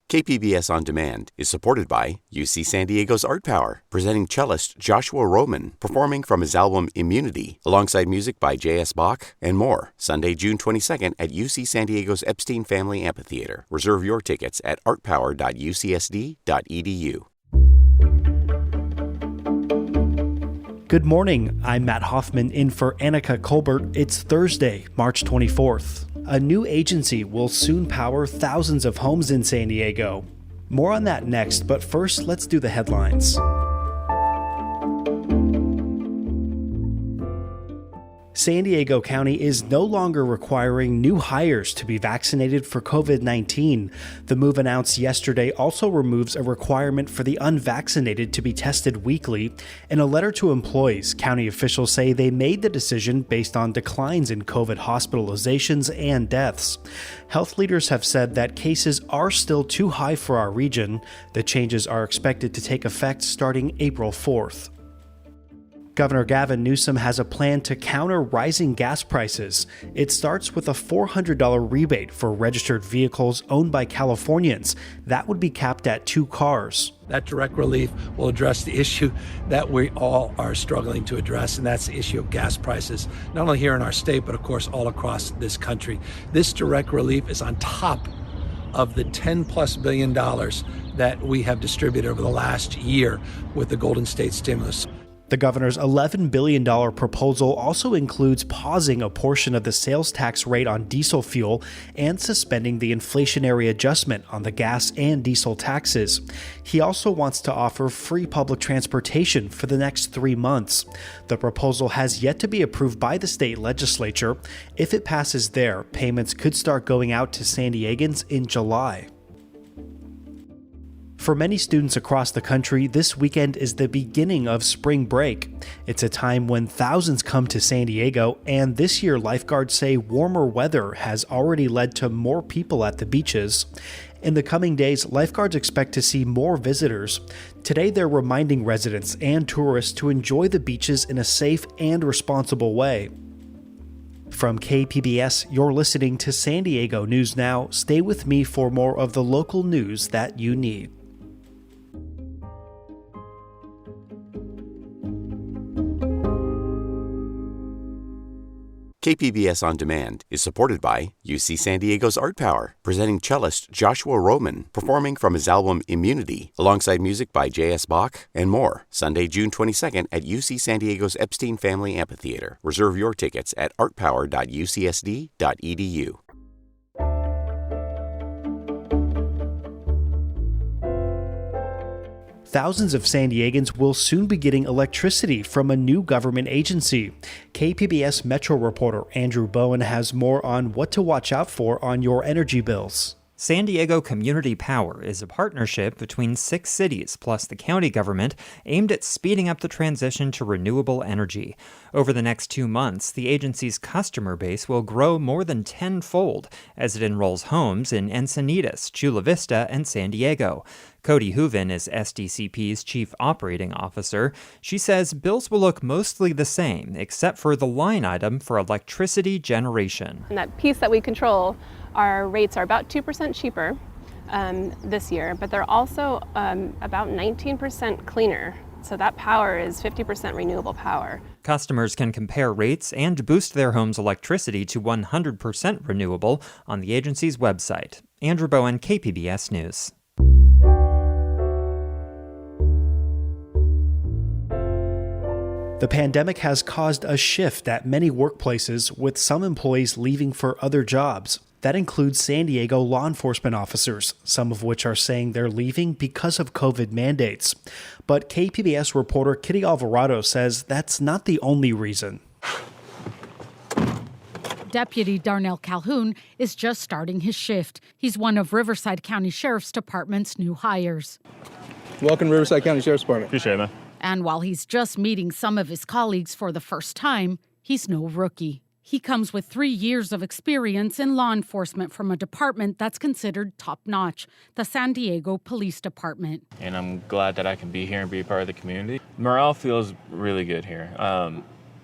KPBS On Demand is supported by UC San Diego's Art Power, presenting cellist Joshua Roman, performing from his album Immunity, alongside music by J.S. Bach and more. Sunday, June 22nd at UC San Diego's Epstein Family Amphitheater. Reserve your tickets at artpower.ucsd.edu. Good morning. I'm Matt Hoffman in for Annika Colbert. It's Thursday, March 24th. A new agency will soon power thousands of homes in San Diego. More on that next, but first, let's do the headlines. San Diego County is no longer requiring new hires to be vaccinated for COVID-19. The move announced yesterday also removes a requirement for the unvaccinated to be tested weekly. In a letter to employees, county officials say they made the decision based on declines in COVID hospitalizations and deaths. Health leaders have said that cases are still too high for our region. The changes are expected to take effect starting April 4th. Governor Gavin Newsom has a plan to counter rising gas prices. It starts with a $400 rebate for registered vehicles owned by Californians. That would be capped at 2 cars. That direct relief will address the issue that we all are struggling to address, and that's the issue of gas prices, not only here in our state, but of course all across this country. This direct relief is on top of the $10+ billion that we have distributed over the last year with the Golden State stimulus. The governor's $11 billion proposal also includes pausing a portion of the sales tax rate on diesel fuel and suspending the inflationary adjustment on the gas and diesel taxes. He also wants to offer free public transportation for the next 3 months. The proposal has yet to be approved by the state legislature. If it passes there, payments could start going out to San Diegans in July. For many students across the country, this weekend is the beginning of spring break. It's a time when thousands come to San Diego, and this year lifeguards say warmer weather has already led to more people at the beaches. In the coming days, lifeguards expect to see more visitors. Today, they're reminding residents and tourists to enjoy the beaches in a safe and responsible way. From KPBS, you're listening to San Diego News Now. Stay with me for more of the local news that you need. KPBS On Demand is supported by UC San Diego's Art Power, presenting cellist Joshua Roman, performing from his album Immunity, alongside music by J.S. Bach and more. Sunday, June 22nd at UC San Diego's Epstein Family Amphitheater. Reserve your tickets at artpower.ucsd.edu. Thousands of San Diegans will soon be getting electricity from a new government agency. KPBS Metro reporter Andrew Bowen has more on what to watch out for on your energy bills. San Diego Community Power is a partnership between 6 cities plus the county government aimed at speeding up the transition to renewable energy. Over the next 2 months, the agency's customer base will grow more than tenfold as it enrolls homes in Encinitas, Chula Vista, and San Diego. Cody Hooven is SDCP's chief operating officer. She says bills will look mostly the same, except for the line item for electricity generation. And that piece that we control, our rates are about 2% cheaper this year, but they're also about 19% cleaner. So that power is 50% renewable power. Customers can compare rates and boost their home's electricity to 100% renewable on the agency's website. Andrew Bowen, KPBS News. The pandemic has caused a shift at many workplaces, with some employees leaving for other jobs. That includes San Diego law enforcement officers, some of which are saying they're leaving because of COVID mandates. But KPBS reporter Kitty Alvarado says that's not the only reason. Deputy Darnell Calhoun is just starting his shift. He's one of Riverside County Sheriff's Department's new hires. Welcome to Riverside County Sheriff's Department. Appreciate it, man. And while he's just meeting some of his colleagues for the first time, he's no rookie. He comes with 3 years of experience in law enforcement from a department that's considered top-notch, the San Diego Police Department. And I'm glad that I can be here and be a part of the community. Morale feels really good here.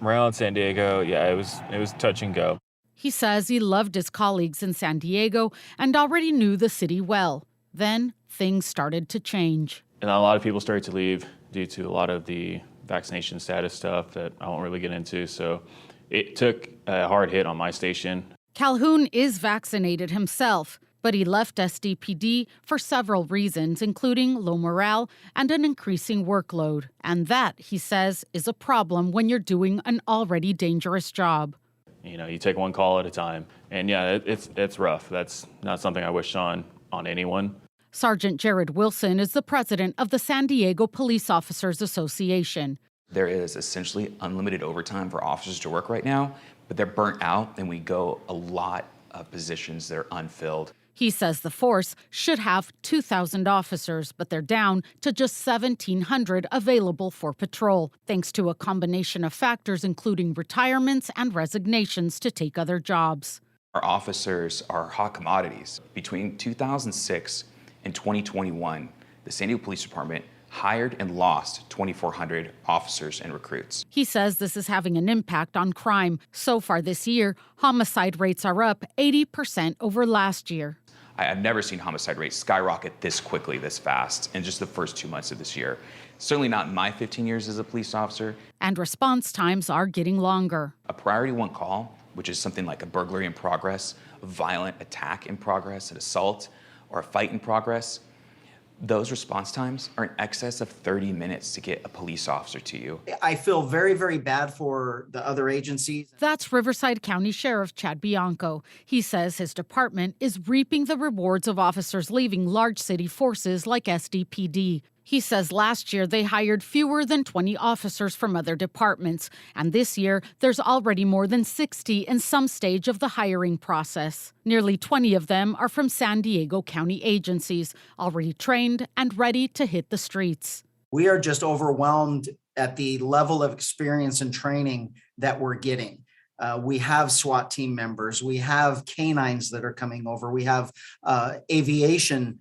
Morale in San Diego, it was touch and go. He says he loved his colleagues in San Diego and already knew the city well. Then things started to change. And a lot of people started to leave due to a lot of the vaccination status stuff that I won't really get into. So it took a hard hit on my station. Calhoun is vaccinated himself, but he left SDPD for several reasons, including low morale and an increasing workload. And that, he says, is a problem when you're doing an already dangerous job. You know, you take one call at a time. And yeah, it's rough. That's not something I wish on anyone. Sergeant Jared Wilson is the president of the San Diego Police Officers Association. There is essentially unlimited overtime for officers to work right now, but they're burnt out and we go a lot of positions that are unfilled. He says the force should have 2,000 officers, but they're down to just 1,700 available for patrol, thanks to a combination of factors including retirements and resignations to take other jobs. Our officers are hot commodities. Between 2006 and 2021, the San Diego Police Department hired and lost 2,400 officers and recruits. He says this is having an impact on crime. So far this year, homicide rates are up 80% over last year. I've never seen homicide rates skyrocket this quickly, this fast, in just the first 2 months of this year. Certainly not in my 15 years as a police officer. And response times are getting longer. A priority one call, which is something like a burglary in progress, a violent attack in progress, an assault, or a fight in progress, those response times are in excess of 30 minutes to get a police officer to you. I feel very, very bad for the other agencies. That's Riverside County Sheriff Chad Bianco. He says his department is reaping the rewards of officers leaving large city forces like SDPD. He says last year they hired fewer than 20 officers from other departments, and this year there's already more than 60 in some stage of the hiring process. Nearly 20 of them are from San Diego County agencies, already trained and ready to hit the streets. We are just overwhelmed at the level of experience and training that we're getting. We have SWAT team members, we have canines that are coming over, we have aviation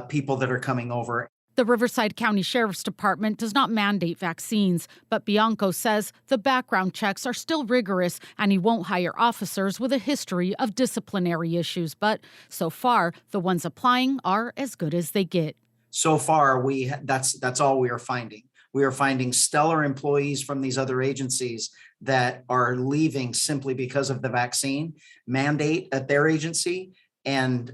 people that are coming over. The Riverside County Sheriff's Department does not mandate vaccines, but Bianco says the background checks are still rigorous and he won't hire officers with a history of disciplinary issues. But so far, the ones applying are as good as they get. So far, that's all we are finding. We are finding stellar employees from these other agencies that are leaving simply because of the vaccine mandate at their agency, and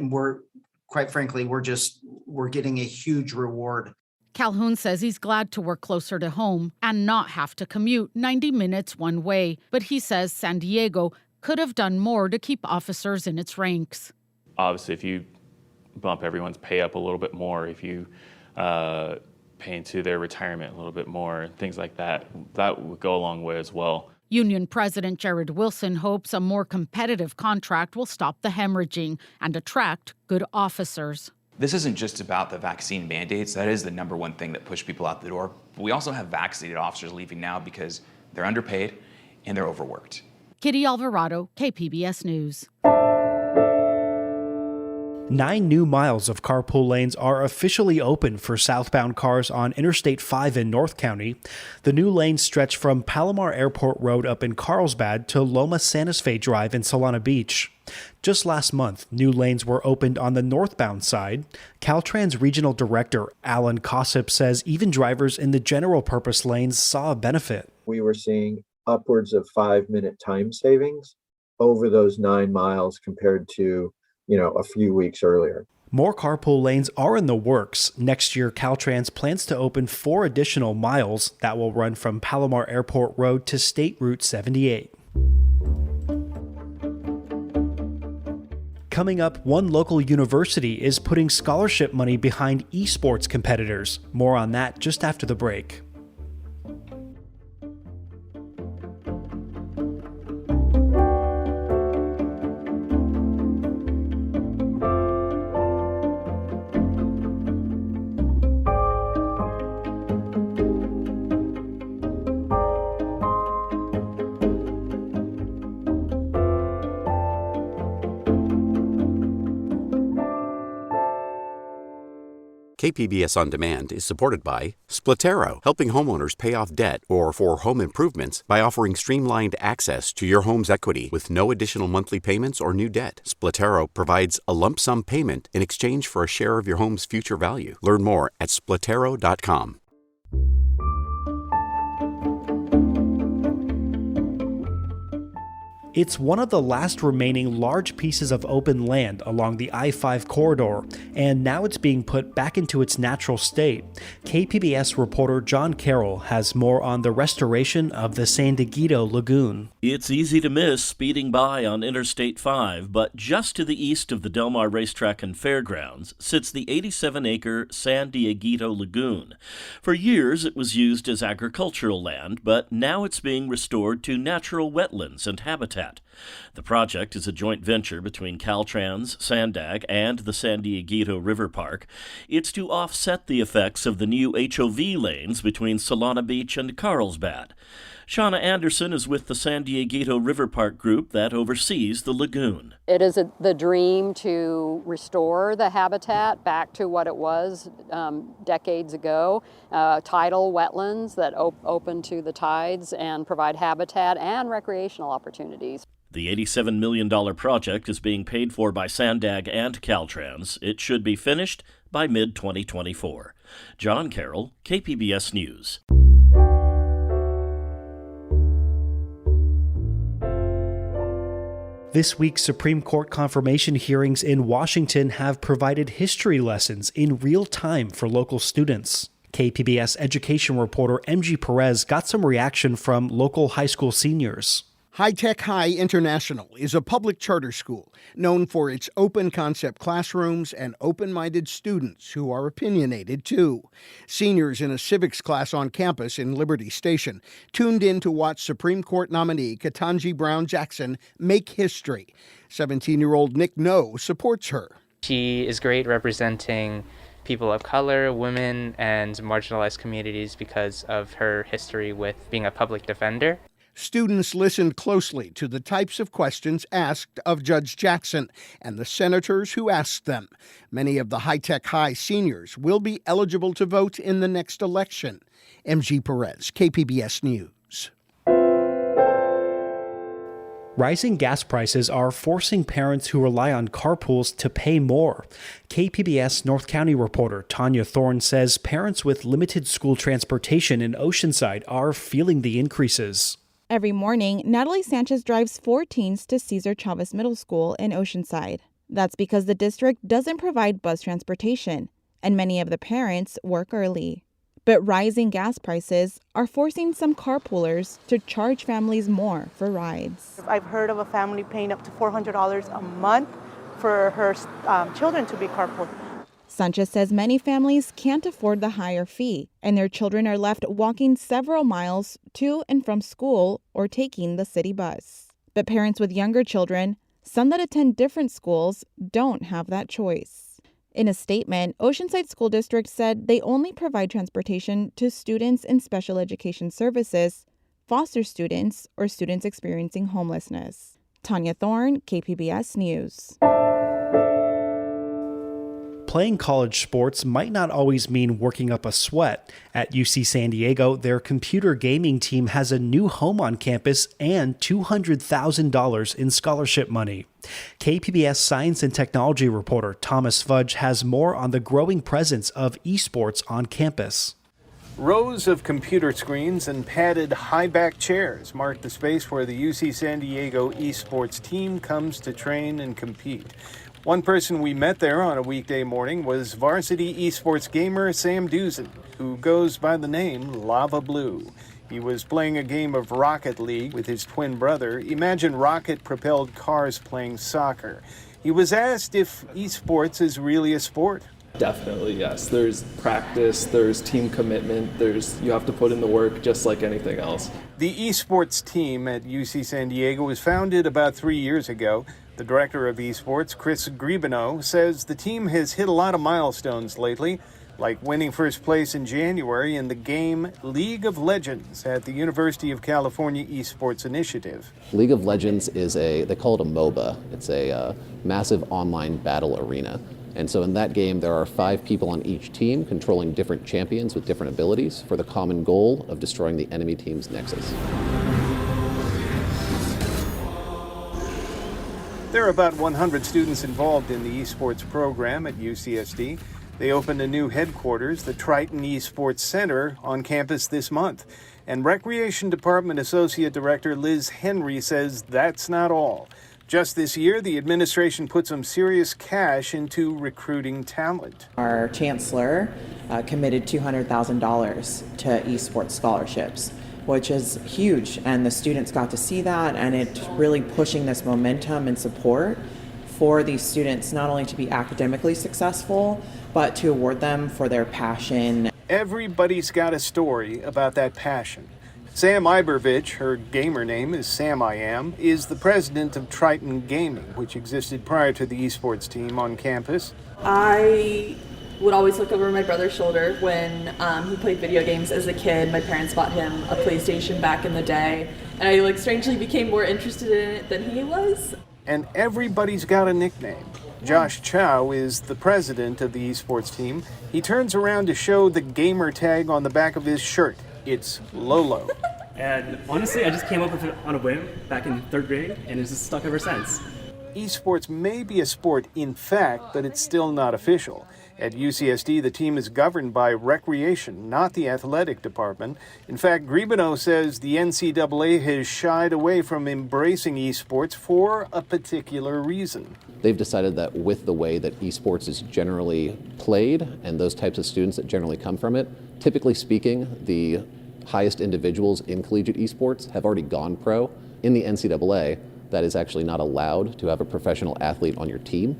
we're quite frankly, we're getting a huge reward. Calhoun says he's glad to work closer to home and not have to commute 90 minutes one way. But he says San Diego could have done more to keep officers in its ranks. Obviously, if you bump everyone's pay up a little bit more, if you pay into their retirement a little bit more, things like that, that would go a long way as well. Union President Jared Wilson hopes a more competitive contract will stop the hemorrhaging and attract good officers. This isn't just about the vaccine mandates. That is the number one thing that pushed people out the door. But we also have vaccinated officers leaving now because they're underpaid and they're overworked. Kitty Alvarado, KPBS News. 9 new miles of carpool lanes are officially open for southbound cars on Interstate 5 in North County. The new lanes stretch from Palomar Airport Road up in Carlsbad to Loma Santa Fe Drive in Solana Beach. Just last month, new lanes were opened on the northbound side. Caltrans Regional Director Alan Cossip says even drivers in the general purpose lanes saw a benefit. We were seeing upwards of 5-minute time savings over those 9 miles compared to a few weeks earlier. More carpool lanes are in the works. Next year, Caltrans plans to open 4 additional miles that will run from Palomar Airport Road to State Route 78. Coming up, one local university is putting scholarship money behind esports competitors. More on that just after the break. KPBS On Demand is supported by Splatero, helping homeowners pay off debt or for home improvements by offering streamlined access to your home's equity with no additional monthly payments or new debt. Splatero provides a lump sum payment in exchange for a share of your home's future value. Learn more at splatero.com. It's one of the last remaining large pieces of open land along the I-5 corridor, and now it's being put back into its natural state. KPBS reporter John Carroll has more on the restoration of the San Diegans Lagoon. It's easy to miss speeding by on Interstate 5, but just to the east of the Del Mar Racetrack and Fairgrounds sits the 87-acre San Diegans Lagoon. For years, it was used as agricultural land, but now it's being restored to natural wetlands and habitat. The project is a joint venture between Caltrans, Sandag, and the San Diegans River Park. It's to offset the effects of the new HOV lanes between Solana Beach and Carlsbad. Shauna Anderson is with the San Diegans River Park group that oversees the lagoon. It is the dream to restore the habitat back to what it was decades ago, tidal wetlands that open to the tides and provide habitat and recreational opportunities. The $87 million project is being paid for by Sandag and Caltrans. It should be finished by mid-2024. John Carroll, KPBS News. This week's Supreme Court confirmation hearings in Washington have provided history lessons in real time for local students. KPBS education reporter MG Perez got some reaction from local high school seniors. High Tech High International is a public charter school known for its open concept classrooms and open-minded students who are opinionated too. Seniors in a civics class on campus in Liberty Station tuned in to watch Supreme Court nominee Ketanji Brown Jackson make history. 17-year-old Nick No supports her. She is great representing people of color, women, and marginalized communities because of her history with being a public defender. Students listened closely to the types of questions asked of Judge Jackson and the senators who asked them. Many of the High Tech High seniors will be eligible to vote in the next election. MG Perez, KPBS News. Rising gas prices are forcing parents who rely on carpools to pay more. KPBS North County reporter Tanya Thorne says parents with limited school transportation in Oceanside are feeling the increases. Every morning, Natalie Sanchez drives 4 teens to Cesar Chavez Middle School in Oceanside. That's because the district doesn't provide bus transportation, and many of the parents work early. But rising gas prices are forcing some carpoolers to charge families more for rides. I've heard of a family paying up to $400 a month for her children to be carpooled. Sanchez says many families can't afford the higher fee, and their children are left walking several miles to and from school or taking the city bus. But parents with younger children, some that attend different schools, don't have that choice. In a statement, Oceanside School District said they only provide transportation to students in special education services, foster students, or students experiencing homelessness. Tanya Thorne, KPBS News. Playing college sports might not always mean working up a sweat. At UC San Diego, their computer gaming team has a new home on campus and $200,000 in scholarship money. KPBS science and technology reporter Thomas Fudge has more on the growing presence of esports on campus. Rows of computer screens and padded high-back chairs mark the space where the UC San Diego esports team comes to train and compete. One person we met there on a weekday morning was varsity esports gamer Sam Duzin, who goes by the name Lava Blue. He was playing a game of Rocket League with his twin brother. Imagine rocket-propelled cars playing soccer. He was asked if esports is really a sport. Definitely, yes. There's practice, there's team commitment, you have to put in the work just like anything else. The esports team at UC San Diego was founded about 3 years ago. The director of esports, Chris Gribino, says the team has hit a lot of milestones lately, like winning first place in January in the game League of Legends at the University of California Esports Initiative. League of Legends is they call it a MOBA. It's a massive online battle arena. And so in that game, there are 5 people on each team controlling different champions with different abilities for the common goal of destroying the enemy team's nexus. There are about 100 students involved in the esports program at UCSD. They opened a new headquarters, the Triton Esports Center, on campus this month. And Recreation Department Associate Director Liz Henry says that's not all. Just this year, the administration put some serious cash into recruiting talent. Our chancellor committed $200,000 to esports scholarships, which is huge, and the students got to see that, and it's really pushing this momentum and support for these students not only to be academically successful, but to award them for their passion. Everybody's got a story about that passion. Sam Iberovich, her gamer name is Sam I Am, is the president of Triton Gaming, which existed prior to the esports team on campus. I would always look over my brother's shoulder when he played video games as a kid. My parents bought him a PlayStation back in the day, and I strangely became more interested in it than he was. And everybody's got a nickname. Josh Chow is the president of the esports team. He turns around to show the gamer tag on the back of his shirt. It's Lolo. And honestly, I just came up with it on a whim back in 3rd grade, and it's just stuck ever since. Esports may be a sport in fact, but it's still not official. At UCSD, the team is governed by recreation, not the athletic department. In fact, Gribono says the NCAA has shied away from embracing esports for a particular reason. They've decided that with the way that esports is generally played and those types of students that generally come from it, typically speaking, the highest individuals in collegiate esports have already gone pro. In the NCAA, that is actually not allowed to have a professional athlete on your team.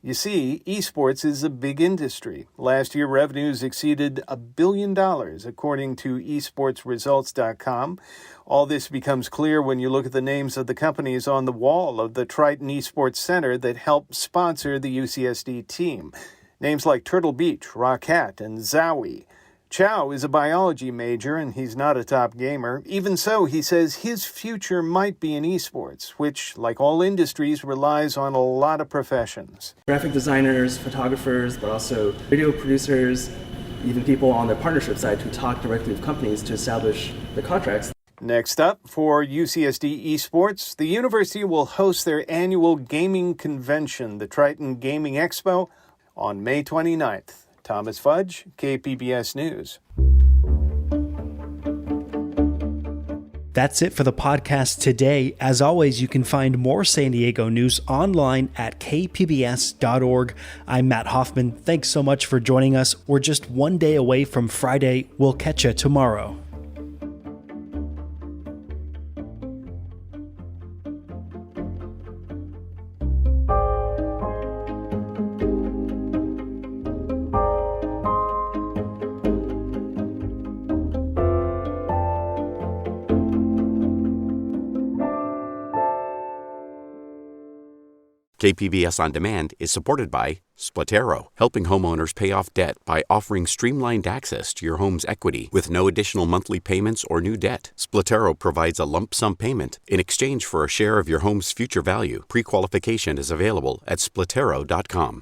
You see, esports is a big industry. Last year, revenues exceeded $1 billion, according to esportsresults.com. All this becomes clear when you look at the names of the companies on the wall of the Triton Esports Center that help sponsor the UCSD team. Names like Turtle Beach, Rocket, and Zowie. Chow is a biology major, and he's not a top gamer. Even so, he says his future might be in esports, which, like all industries, relies on a lot of professions. Graphic designers, photographers, but also video producers, even people on the partnership side who talk directly with companies to establish the contracts. Next up, for UCSD Esports, the university will host their annual gaming convention, the Triton Gaming Expo, on May 29th. Thomas Fudge, KPBS News. That's it for the podcast today. As always, you can find more San Diego news online at kpbs.org. I'm Matt Hoffman. Thanks so much for joining us. We're just one day away from Friday. We'll catch you tomorrow. KPBS On Demand is supported by Splatero, helping homeowners pay off debt by offering streamlined access to your home's equity with no additional monthly payments or new debt. Splatero provides a lump sum payment in exchange for a share of your home's future value. Pre-qualification is available at Splatero.com.